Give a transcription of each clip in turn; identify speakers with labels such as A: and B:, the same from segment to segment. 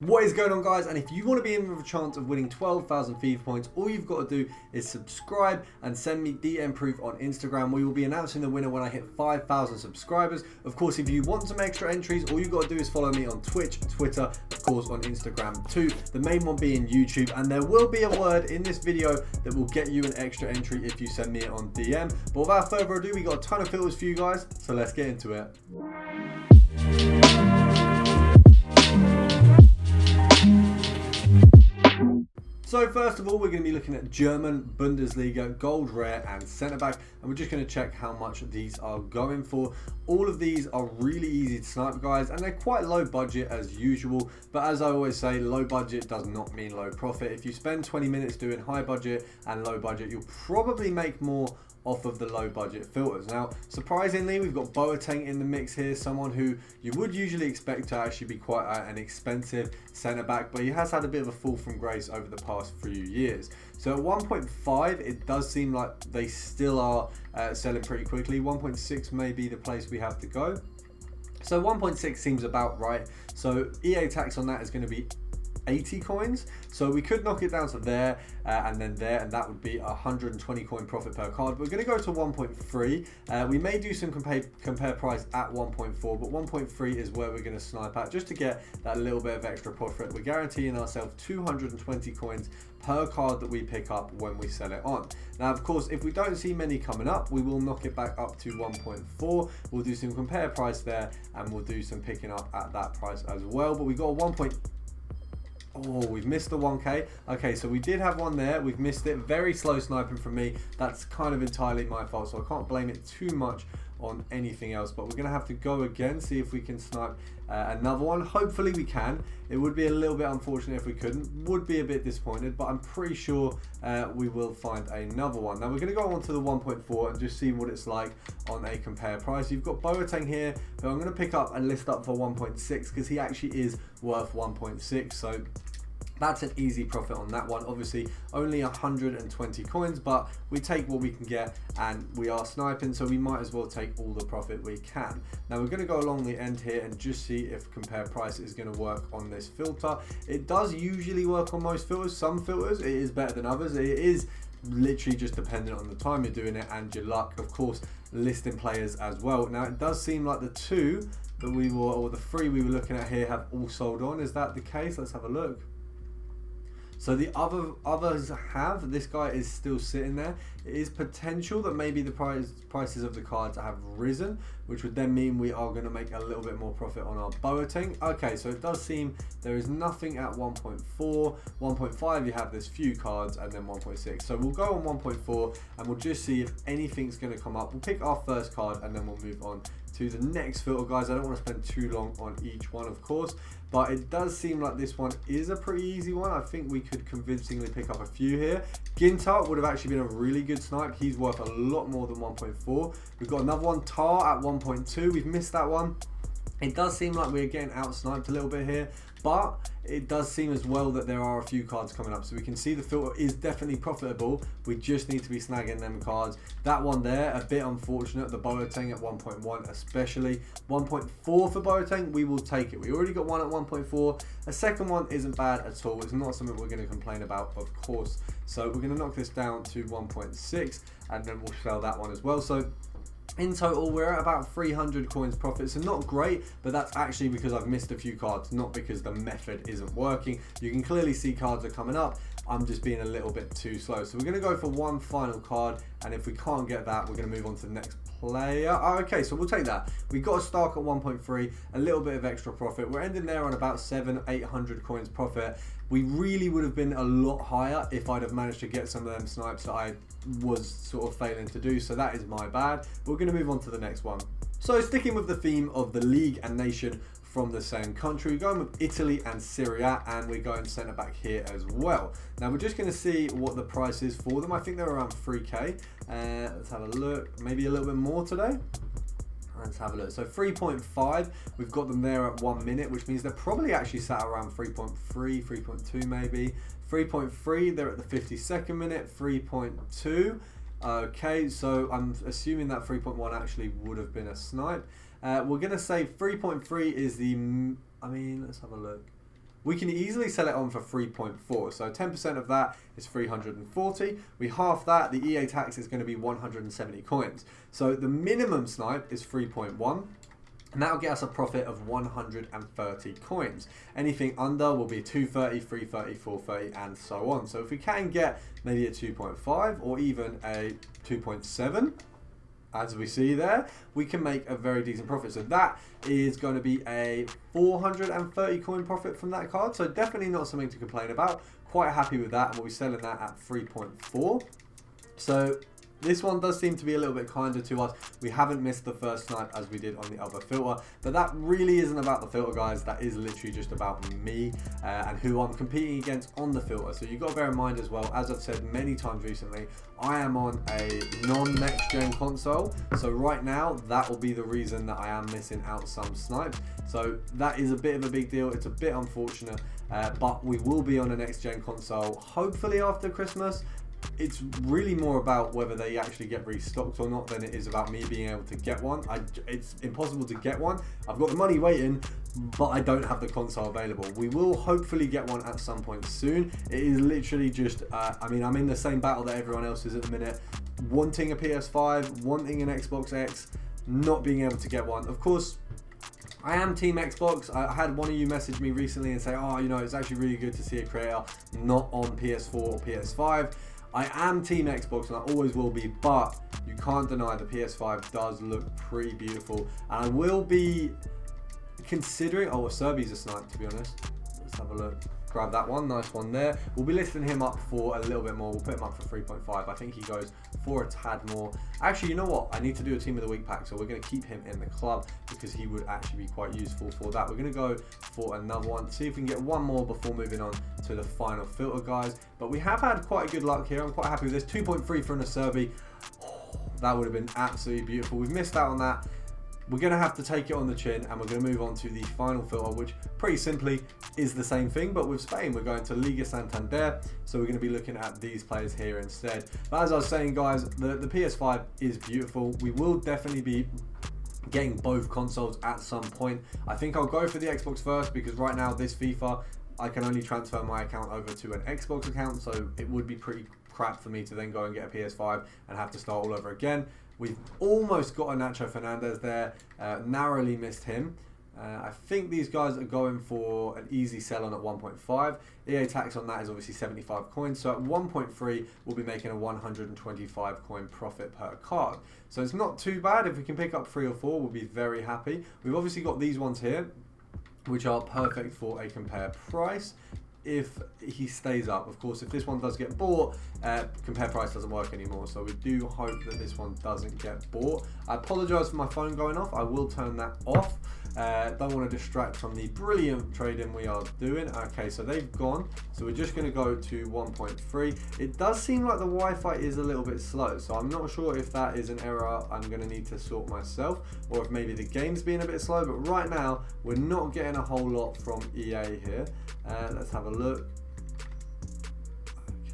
A: What is going on, guys? And if you want to be in with a chance of winning 12,000 FIFA points, all you've got to do is subscribe and send me DM proof on Instagram. We will be announcing the winner when I hit 5,000 subscribers. Of course, if you want some extra entries, all you've got to do is follow me on Twitch, Twitter, of course on Instagram too. The main one being YouTube, and there will be a word in this video that will get you an extra entry if you send me it on DM. But without further ado, we got a ton of filters for you guys, so let's get into it. So first of all, we're going to be looking at German Bundesliga, gold rare and centre back, and we're just going to check how much these are going for. All of these are really easy to snipe, guys, and they're quite low budget as usual, but as I always say, low budget does not mean low profit. If you spend 20 minutes doing high budget and low budget, you'll probably make more off of the low budget filters. Now, surprisingly, we've got Boateng in the mix here, someone who you would usually expect to actually be quite an expensive centre back, but he has had a bit of a fall from grace over the past few years. So at 1.5, it does seem like they still are selling pretty quickly. 1.6 may be the place we have to go. So 1.6 seems about right. So EA tax on that is going to be 80 coins, so we could knock it down to there and then there, and that would be 120 coin profit per card. We're going to go to 1.3. We may do some compare price at 1.4, but 1.3 is where we're going to snipe at just to get that little bit of extra profit. We're guaranteeing ourselves 220 coins per card that we pick up when we sell it on. Now, of course, if we don't see many coming up, we will knock it back up to 1.4. We'll do some compare price there, and we'll do some picking up at that price as well. But we got a 1. Oh, we've missed the 1k. Okay, so we did have one there. We've missed it. Very slow sniping from me. That's kind of entirely my fault, so I can't blame it too much on anything else. But we're going to have to go again, see if we can snipe another one. Hopefully we can. It would be a little bit unfortunate if we couldn't. Would be a bit disappointed, but I'm pretty sure we will find another one. Now we're going to go on to the 1.4 and just see what it's like on a compare price. You've got Boateng here, but I'm going to pick up and list up for 1.6 because he actually is worth 1.6. So that's an easy profit on that one. Obviously only 120 coins, but we take what we can get, and we are sniping, so we might as well take all the profit we can. Now we're going to go along the end here and just see if compare price is going to work on this filter. It does usually work on most filters. Some filters it is better than others. It is literally just dependent on the time you're doing it and your luck, of course, listing players as well. Now it does seem like the two that we were, or the three we were looking at here, have all sold on. Is that the case? Let's have a look. So the others have. This guy is still sitting there. It is potential that maybe the prices of the cards have risen, which would then mean we are going to make a little bit more profit on our Boateng. Okay, so it does seem there is nothing at 1.4. 1.5 you have this few cards, and then 1.6. So we'll go on 1.4 and we'll just see if anything's going to come up. We'll pick our first card and then we'll move on to the next filter, guys. I don't want to spend too long on each one, of course, but it does seem like this one is a pretty easy one. I think we could convincingly pick up a few here. Ginter would have actually been a really good snipe. He's worth a lot more than 1.4. We've got another one, Tar, at 1.2. We've missed that one. It does seem like we're getting out sniped a little bit here, but it does seem as well that there are a few cards coming up, so we can see the filter is definitely profitable. We just need to be snagging them cards. That one there, a bit unfortunate. The Boateng at 1.1 especially. 1.4 for Boateng, we will take it. We already got one at 1.4. A second one isn't bad at all. It's not something we're going to complain about, of course. So we're going to knock this down to 1.6 and then we'll sell that one as well. So in total, we're at about 300 coins profit, so not great, but that's actually because I've missed a few cards, not because the method isn't working. You can clearly see cards are coming up. I'm just being a little bit too slow. So we're going to go for one final card, and if we can't get that, we're going to move on to the next player. Oh, okay, so we'll take that. We got a Stark at 1.3, a little bit of extra profit. We're ending there on about 700-800 coins profit. We really would have been a lot higher if I'd have managed to get some of them snipes that I was sort of failing to do, so that is my bad. We're going to move on to the next one. So sticking with the theme of the league and nation from the same country, we're going with Italy and Syria, and we're going centre back here as well. Now we're just going to see what the price is for them. I think they're around 3k. Let's have a look. Maybe a little bit more today. Let's have a look. So 3.5, we've got them there at 1 minute, which means they're probably actually sat around 3.3, 3.2 maybe. 3.3, they're at the 52nd minute. 3.2. Okay, so I'm assuming that 3.1 actually would have been a snipe. We're going to say 3.3 is the, I mean, let's have a look. we can easily sell it on for 3.4. So 10% of that is 340. We half that, the EA tax is going to be 170 coins. So the minimum snipe is 3.1. And that'll get us a profit of 130 coins. Anything under will be 230, 330, 430, and so on. So if we can get maybe a 2.5 or even a 2.7, as we see there, we can make a very decent profit. So that is going to be a 430 coin profit from that card. So definitely not something to complain about. Quite happy with that. And we'll be selling that at 3.4. So this one does seem to be a little bit kinder to us. We haven't missed the first snipe as we did on the other filter, but that really isn't about the filter, guys. That is literally just about me and who I'm competing against on the filter. So you've got to bear in mind as well, as I've said many times recently, I am on a non-next gen console. So right now, that will be the reason that I am missing out some snipes. So that is a bit of a big deal. It's a bit unfortunate, but we will be on a next gen console, hopefully after Christmas. It's really more about whether they actually get restocked or not than it is about me being able to get one. It's impossible to get one. I've got the money waiting, but I don't have the console available. We will hopefully get one at some point soon. It is literally just, I mean, I'm in the same battle that everyone else is at the minute. Wanting a PS5, wanting an Xbox X, not being able to get one. Of course, I am Team Xbox. I had one of you message me recently and say, oh, you know, it's actually really good to see a creator not on PS4 or PS5. I am Team Xbox and I always will be, but you can't deny the PS5 does look pretty beautiful. And I will be considering, oh, Serbi's a snipe, to be honest. Let's have a look. Grab that one, nice one there. We'll be listing him up for a little bit more. We'll put him up for 3.5. I think he goes for a tad more. Actually, you know what? I need to do a team of the week pack, so we're going to keep him in the club because he would actually be quite useful for that. We're going to go for another one, see if we can get one more before moving on to the final filter, guys. But we have had quite a good luck here. I'm quite happy with this. 2.3 for an Acerbi. Oh, that would have been absolutely beautiful. We've missed out on that. We're going to have to take it on the chin, and we're going to move on to the final filter, which pretty simply is the same thing, but with Spain. We're going to Liga Santander, so we're going to be looking at these players here instead. But as I was saying, guys, the PS5 is beautiful. We will definitely be getting both consoles at some point. I think I'll go for the Xbox first, because right now, this FIFA, I can only transfer my account over to an Xbox account, so it would be pretty crap for me to then go and get a PS5 and have to start all over again. We've almost got a Nacho Fernandez there, narrowly missed him. I think these guys are going for an easy sell on at 1.5. EA tax on that is obviously 75 coins. So at 1.3, we'll be making a 125 coin profit per card. So it's not too bad. If we can pick up 3 or 4, we'll be very happy. We've obviously got these ones here, which are perfect for a compare price if he stays up. Of course, if this one does get bought, compare price doesn't work anymore, so we do hope that this one doesn't get bought. I apologize for my phone going off. I will turn that off. Don't want to distract from the brilliant trading we are doing. Okay, so they've gone, so we're just going to go to 1.3. It does seem like the Wi-Fi is a little bit slow, so I'm not sure if that is an error I'm going to need to sort myself, or if maybe the game's being a bit slow. But right now we're not getting a whole lot from EA here. Let's have a look.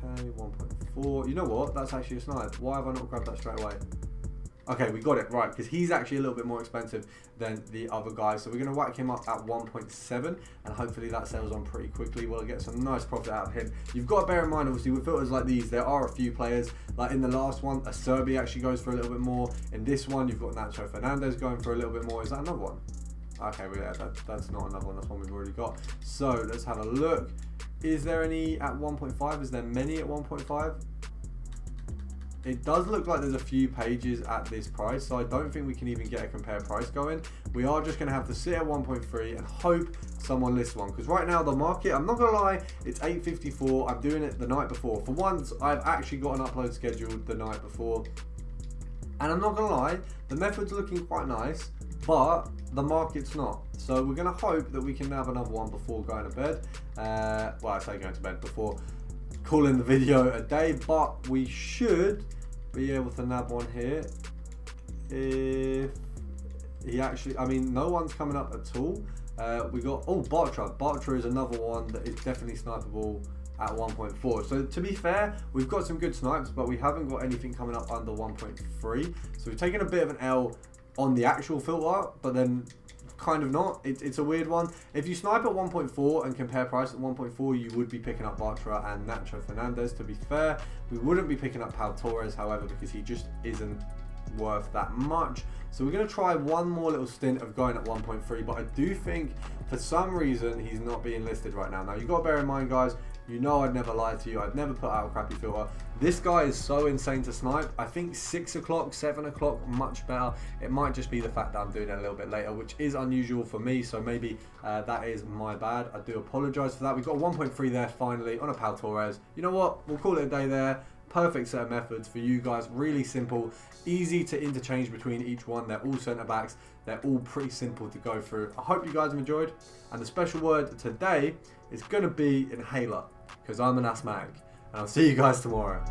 A: Okay, 1.4. You know what? That's actually a snipe. Why have I not grabbed that straight away? Okay, we got it right, because he's actually a little bit more expensive than the other guys. So we're going to whack him up at 1.7, and hopefully that sells on pretty quickly. We'll get some nice profit out of him. You've got to bear in mind, obviously, with filters like these, there are a few players. Like in the last one, Acerbi actually goes for a little bit more. In this one, you've got Nacho Fernandez going for a little bit more. Is that another one? Okay, well, yeah, that's not another one. That's one we've already got. So let's have a look. Is there any at 1.5? Is there many at 1.5? It does look like there's a few pages at this price, so I don't think we can even get a compare price going. We are just going to have to sit at 1.3 and hope someone lists one, because right now the market, I'm not going to lie, it's 8:54. I'm doing it the night before. For once, I've actually got an upload scheduled the night before, and I'm not going to lie, the method's looking quite nice, but the market's not. So we're going to hope that we can have another one before going to bed. Well, I say going to bed, before calling the video a day, but we should be able to nab one here. If he actually, I mean, no one's coming up at all. We got, oh, Bartra. Bartra is another one that is definitely snipeable at 1.4. So to be fair, we've got some good snipes, but we haven't got anything coming up under 1.3. So we've taken a bit of an L on the actual filter, but then kind of not. It's a weird one. If you snipe at 1.4 and compare price at 1.4, you would be picking up Bartra and Nacho Fernandez. To be fair, we wouldn't be picking up Pau Torres, however, because he just isn't worth that much. So we're going to try one more little stint of going at 1.3, but I do think for some reason he's not being listed right now. Now you got to bear in mind, guys, you know I'd never lie to you. I'd never put out a crappy filter. This guy is so insane to snipe. I think 6 o'clock, 7 o'clock, much better. It might just be the fact that I'm doing it a little bit later, which is unusual for me. So maybe that is my bad. I do apologize for that. We've got 1.3 there finally on a Pau Torres. You know what? We'll call it a day there. Perfect set of methods for you guys. Really simple, easy to interchange between each one. They're all centre backs. They're all pretty simple to go through. I hope you guys have enjoyed. And the special word today is going to be inhaler, because I'm an asthmatic. And I'll see you guys tomorrow.